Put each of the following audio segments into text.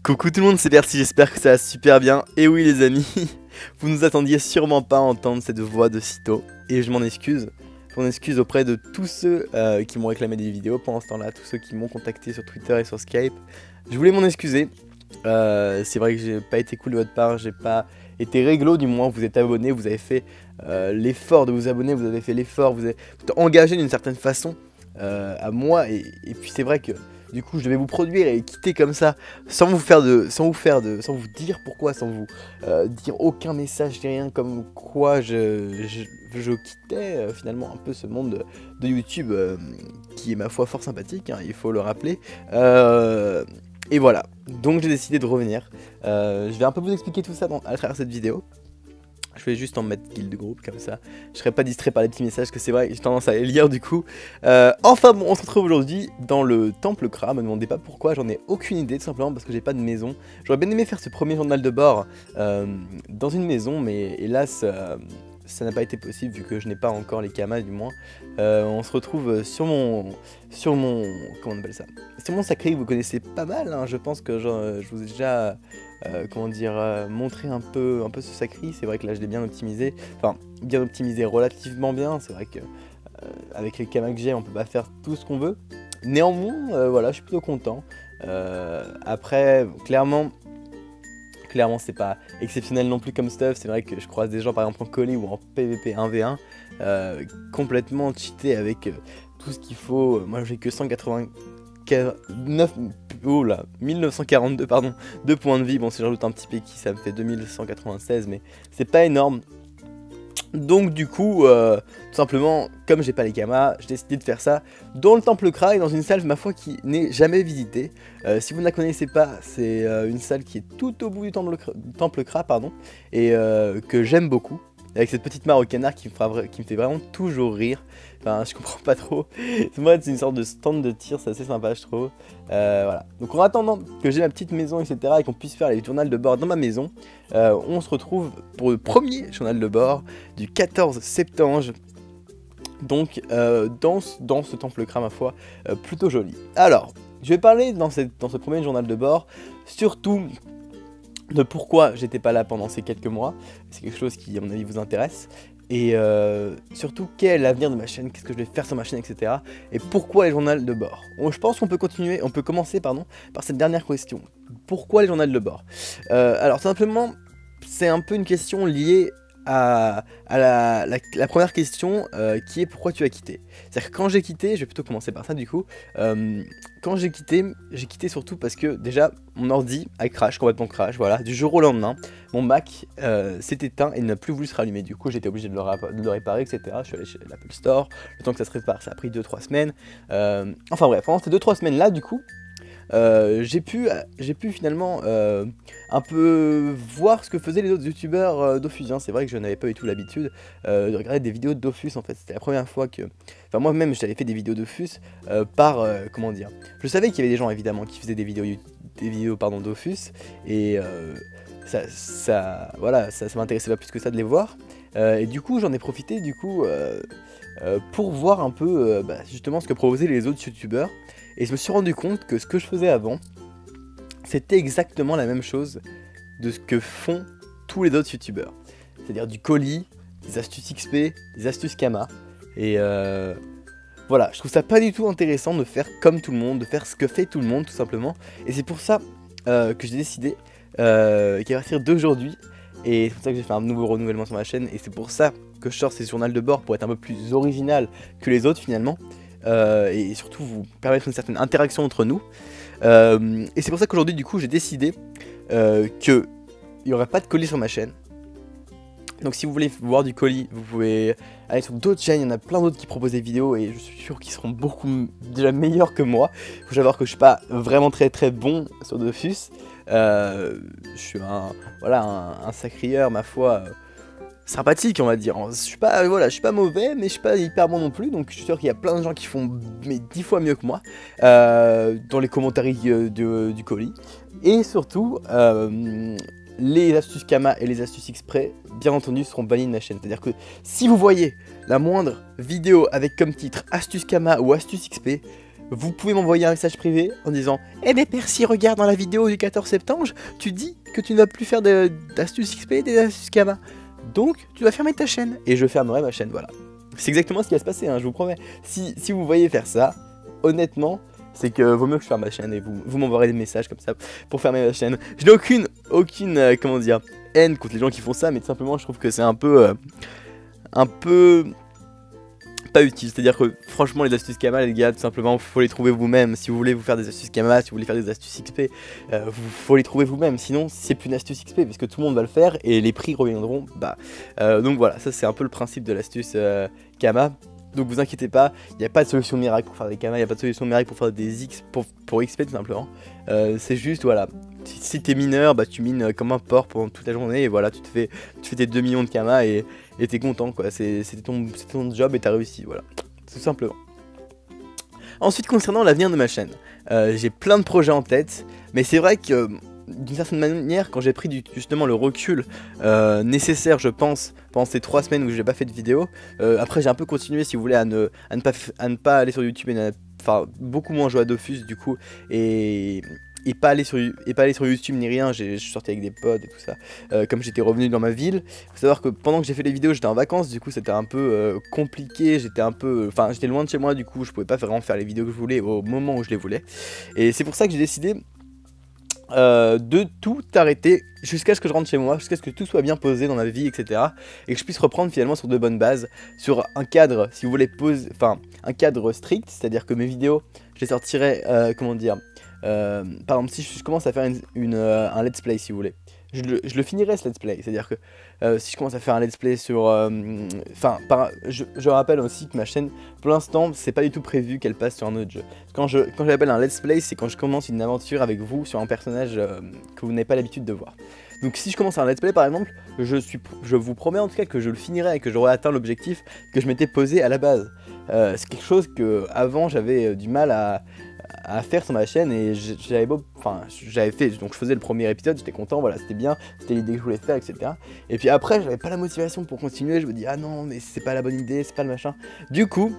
Coucou tout le monde, c'est Percy, j'espère que ça va super bien. Et oui les amis, vous nous attendiez sûrement pas à entendre cette voix de sitôt. Et je m'en excuse. Je m'en excuse auprès de tous ceux qui m'ont réclamé des vidéos pendant ce temps-là, tous ceux qui m'ont contacté sur Twitter et sur Skype. Je voulais m'en excuser. C'est vrai que j'ai pas été cool de votre part, j'ai pas été réglo du moins. Vous êtes abonné, vous avez fait l'effort de vous abonner, vous avez fait l'effort, vous êtes engagé d'une certaine façon à moi. Et puis c'est vrai que du coup je devais vous produire et quitter comme ça, sans vous dire pourquoi, sans vous dire aucun message, rien, comme quoi je quittais finalement un peu ce monde de YouTube qui est ma foi fort sympathique, hein, il faut le rappeler. Et voilà, donc j'ai décidé de revenir. Je vais un peu vous expliquer tout ça à travers cette vidéo. Je vais juste en mettre guild de groupe comme ça. Je serai pas distrait par les petits messages que c'est vrai, j'ai tendance à les lire du coup. Enfin bon, on se retrouve aujourd'hui dans le temple Kra. Me demandez pas pourquoi, j'en ai aucune idée, tout simplement parce que j'ai pas de maison. J'aurais bien aimé faire ce premier journal de bord dans une maison, mais hélas ça n'a pas été possible vu que je n'ai pas encore les kamas du moins. On se retrouve sur mon comment on appelle ça, sur mon sacré que vous connaissez pas mal, hein. Je pense que je vous ai déjà comment dire, montré un peu ce sacré. C'est vrai que là je l'ai bien optimisé, enfin bien optimisé relativement bien. C'est vrai que avec les kamas que j'ai on peut pas faire tout ce qu'on veut. Néanmoins voilà, je suis plutôt content. Après clairement c'est pas exceptionnel non plus comme stuff. C'est vrai que je croise des gens par exemple en colis ou en PVP 1v1 complètement cheatés avec tout ce qu'il faut. Moi j'ai que 1942 pardon, de points de vie. Bon, si j'ajoute un petit Peki ça me fait 2196, mais c'est pas énorme. Donc du coup, tout simplement, comme j'ai pas les kamas, j'ai décidé de faire ça dans le temple Kra et dans une salle, ma foi, qui n'est jamais visitée. Si vous ne la connaissez pas, c'est une salle qui est tout au bout du temple Kra, pardon, et que j'aime beaucoup, avec cette petite mare au canard qui me fait vraiment toujours rire. Enfin, je comprends pas trop. Moi, c'est une sorte de stand de tir, c'est assez sympa, je trouve. Voilà. Donc, en attendant que j'ai ma petite maison, etc., et qu'on puisse faire les journaux de bord dans ma maison, on se retrouve pour le premier journal de bord du 14 septembre. Donc, dans ce temple Kra, ma foi, plutôt joli. Alors, je vais parler dans ce premier journal de bord, surtout de pourquoi j'étais pas là pendant ces quelques mois. C'est quelque chose qui, à mon avis, vous intéresse. Et surtout, quel est l'avenir de ma chaîne, qu'est-ce que je vais faire sur ma chaîne, etc. Et pourquoi les journaux de bord. Je pense qu'on peut commencer par cette dernière question. Pourquoi les journaux de bord? Alors, simplement, c'est un peu une question liée à la première question qui est pourquoi tu as quitté. C'est-à-dire que quand j'ai quitté, je vais plutôt commencer par ça du coup. Quand j'ai quitté surtout parce que déjà mon ordi a crash, complètement crash, voilà, du jour au lendemain. Mon Mac s'est éteint et n'a plus voulu se rallumer. Du coup j'étais obligé de le réparer, etc. Je suis allé chez l'Apple Store, le temps que ça se répare, ça a pris 2-3 semaines. Enfin bref, pendant ces 2-3 semaines là du coup, j'ai pu finalement un peu voir ce que faisaient les autres youtubeurs Dofus. C'est vrai que je n'avais pas du tout l'habitude de regarder des vidéos de Dofus en fait. C'était la première fois que... Enfin moi-même j'avais fait des vidéos Dofus par... comment dire... Je savais qu'il y avait des gens évidemment qui faisaient des vidéos pardon, Dofus. Et voilà, ça m'intéressait pas plus que ça de les voir. Et du coup j'en ai profité du coup pour voir un peu justement ce que proposaient les autres youtubeurs. Et je me suis rendu compte que ce que je faisais avant, c'était exactement la même chose de ce que font tous les autres youtubeurs. C'est-à-dire du colis, des astuces XP, des astuces Kama. Et voilà, je trouve ça pas du tout intéressant de faire comme tout le monde, de faire ce que fait tout le monde tout simplement. Et c'est pour ça que j'ai décidé qu'à partir d'aujourd'hui, et c'est pour ça que j'ai fait un nouveau renouvellement sur ma chaîne, et c'est pour ça que je sors ces journaux de bord pour être un peu plus original que les autres finalement. Et surtout vous permettre une certaine interaction entre nous. Et c'est pour ça qu'aujourd'hui du coup j'ai décidé qu'il n'y aurait pas de colis sur ma chaîne. Donc si vous voulez voir du colis, vous pouvez aller sur d'autres chaînes, il y en a plein d'autres qui proposent des vidéos et je suis sûr qu'ils seront beaucoup déjà meilleurs que moi. Il faut savoir que je suis pas vraiment très bon sur Dofus. Je suis un sacrieur ma foi sympathique on va dire. Je suis pas mauvais mais je suis pas hyper bon non plus, donc je suis sûr qu'il y a plein de gens qui font 10 fois mieux que moi dans les commentaires du colis. Et surtout les astuces Kama et les astuces Xpray, bien entendu, seront bannis de ma chaîne. C'est-à-dire que si vous voyez la moindre vidéo avec comme titre astuce Kama ou astuce XP, vous pouvez m'envoyer un message privé en disant « Eh ben Percy, regarde dans la vidéo du 14 septembre, tu dis que tu ne vas plus faire d'astuces XP et des astuces Kama. Donc, tu vas fermer ta chaîne. » Et je fermerai ma chaîne, voilà. C'est exactement ce qui va se passer, hein, je vous promets. Si vous voyez faire ça, honnêtement, c'est que vaut mieux que je ferme ma chaîne et vous m'enverrez des messages comme ça pour fermer ma chaîne. Je n'ai aucune comment dire, haine contre les gens qui font ça, mais tout simplement je trouve que c'est un peu pas utile. C'est-à-dire que franchement les astuces Kama les gars, tout simplement faut les trouver vous-même. Si vous voulez vous faire des astuces Kama, si vous voulez faire des astuces XP, faut les trouver vous-même. Sinon c'est plus une astuce XP parce que tout le monde va le faire et les prix reviendront bas. Donc voilà, ça c'est un peu le principe de l'astuce Kama. Donc vous inquiétez pas, il n'y a pas de solution miracle pour faire des Kama, il n'y a pas de solution miracle pour faire des X, pour XP tout simplement. C'est juste, voilà, si t'es mineur, bah tu mines comme un porc pendant toute la journée et voilà, tu fais tes 2 millions de Kama et t'es content quoi, c'était ton job et t'as réussi, voilà, tout simplement. Ensuite concernant l'avenir de ma chaîne, j'ai plein de projets en tête, mais c'est vrai que d'une certaine manière, quand j'ai pris justement le recul nécessaire, je pense, pendant ces 3 semaines où j'ai pas fait de vidéo, après j'ai un peu continué, si vous voulez, à ne pas aller sur YouTube et enfin beaucoup moins jouer à Dofus du coup, et pas aller sur YouTube ni rien. Je suis sorti avec des potes et tout ça, comme j'étais revenu dans ma ville. Faut savoir que pendant que j'ai fait les vidéos j'étais en vacances, du coup c'était un peu compliqué, j'étais loin de chez moi, du coup je pouvais pas vraiment faire les vidéos que je voulais au moment où je les voulais, et c'est pour ça que j'ai décidé de tout arrêter jusqu'à ce que je rentre chez moi, jusqu'à ce que tout soit bien posé dans ma vie, etc. Et que je puisse reprendre finalement sur de bonnes bases, sur un cadre, si vous voulez, un cadre strict, c'est-à-dire que mes vidéos, je les sortirai, comment dire, par exemple si je commence à faire un let's play, si vous voulez, je le finirai ce let's play, c'est-à-dire que si je commence à faire un let's play sur... je rappelle aussi que ma chaîne, pour l'instant, c'est pas du tout prévu qu'elle passe sur un autre jeu. Quand j'appelle un let's play, c'est quand je commence une aventure avec vous sur un personnage que vous n'avez pas l'habitude de voir. Donc si je commence un let's play par exemple, je vous promets en tout cas que je le finirai et que j'aurai atteint l'objectif que je m'étais posé à la base. C'est quelque chose que avant j'avais du mal à faire sur ma chaîne, et j'avais fait, donc je faisais le premier épisode, j'étais content, voilà, c'était bien, c'était l'idée que je voulais faire, etc. Et puis après j'avais pas la motivation pour continuer, je me dis ah non mais c'est pas la bonne idée, c'est pas le machin. Du coup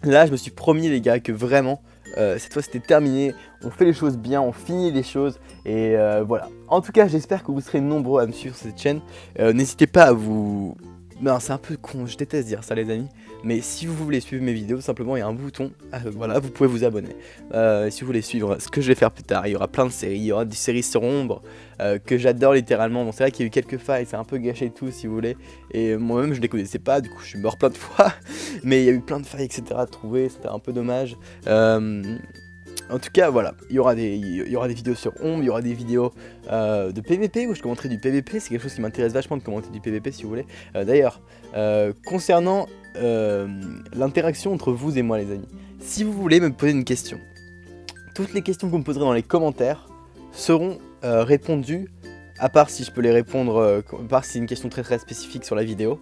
là je me suis promis les gars que vraiment cette fois c'était terminé, on fait les choses bien, on finit les choses, et voilà. En tout cas j'espère que vous serez nombreux à me suivre sur cette chaîne, n'hésitez pas à vous... Non, c'est un peu con, je déteste dire ça les amis, mais si vous voulez suivre mes vidéos, simplement il y a un bouton, voilà, vous pouvez vous abonner. Si vous voulez suivre ce que je vais faire plus tard, il y aura plein de séries, il y aura des séries sur Ombre que j'adore littéralement. Bon, c'est vrai qu'il y a eu quelques failles, c'est un peu gâché tout si vous voulez, et moi-même je les connaissais pas, du coup je suis mort plein de fois, mais il y a eu plein de failles etc à trouver, c'était un peu dommage. En tout cas voilà, il y aura des vidéos sur Ombre, il y aura des vidéos de PVP où je commenterai du PVP, c'est quelque chose qui m'intéresse vachement de commenter du PVP si vous voulez. D'ailleurs, concernant l'interaction entre vous et moi les amis, si vous voulez me poser une question, toutes les questions que vous me poserez dans les commentaires seront répondues, à part si je peux les répondre, à part si c'est une question très très spécifique sur la vidéo.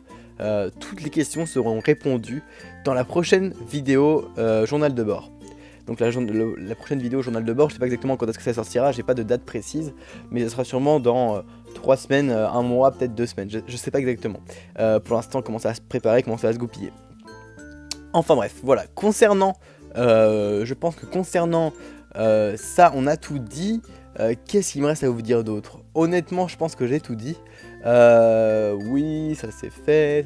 Toutes les questions seront répondues dans la prochaine vidéo journal de bord. Donc la prochaine vidéo journal de bord, je sais pas exactement quand est-ce que ça sortira, j'ai pas de date précise, mais ça sera sûrement dans 3 semaines, 1 mois, peut-être 2 semaines, je sais pas exactement. Pour l'instant, comment ça va se préparer, comment ça va se goupiller. Enfin bref, voilà, je pense que concernant ça, on a tout dit. Qu'est-ce qu'il me reste à vous dire d'autre? Honnêtement, je pense que j'ai tout dit. Oui, ça s'est fait.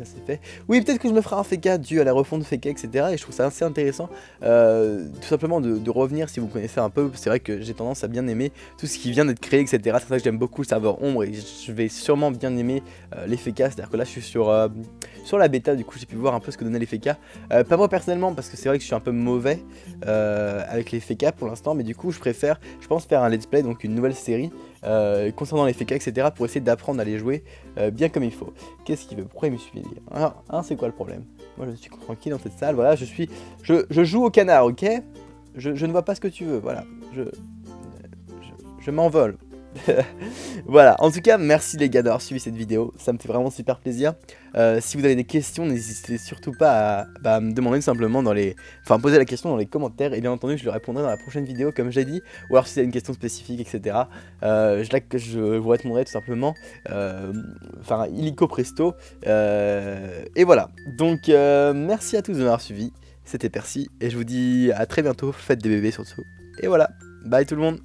Oui, peut-être que je me ferai un FK dû à la refonte FK, etc. Et je trouve ça assez intéressant, tout simplement de revenir, si vous connaissez un peu. C'est vrai que j'ai tendance à bien aimer tout ce qui vient d'être créé, etc. C'est pour ça que j'aime beaucoup le serveur Ombre, et je vais sûrement bien aimer les FK. C'est-à-dire que là, je suis sur la bêta, du coup, j'ai pu voir un peu ce que donnaient les FK. Pas moi personnellement, parce que c'est vrai que je suis un peu mauvais avec les FK pour l'instant, mais du coup, je pense faire un let's play, donc une nouvelle série concernant les FK, etc. pour essayer d'apprendre à les jouer bien comme il faut. Qu'est-ce qu'il veut? Pourquoi il me suit? C'est quoi le problème? Moi je suis tranquille dans cette salle, voilà, je joue au canard, ok? Je ne vois pas ce que tu veux, voilà, je m'envole. Voilà, en tout cas, merci les gars d'avoir suivi cette vidéo, ça me fait vraiment super plaisir. Si vous avez des questions, n'hésitez surtout pas à me demander simplement dans les... Enfin, poser la question dans les commentaires, et bien entendu, je le répondrai dans la prochaine vidéo, comme j'ai dit. Ou alors si c'est une question spécifique, etc. Je vous répondrai tout simplement. Enfin, illico presto. Et voilà, donc merci à tous de m'avoir suivi. C'était Percy, et je vous dis à très bientôt, faites des bébés surtout. Et voilà, bye tout le monde.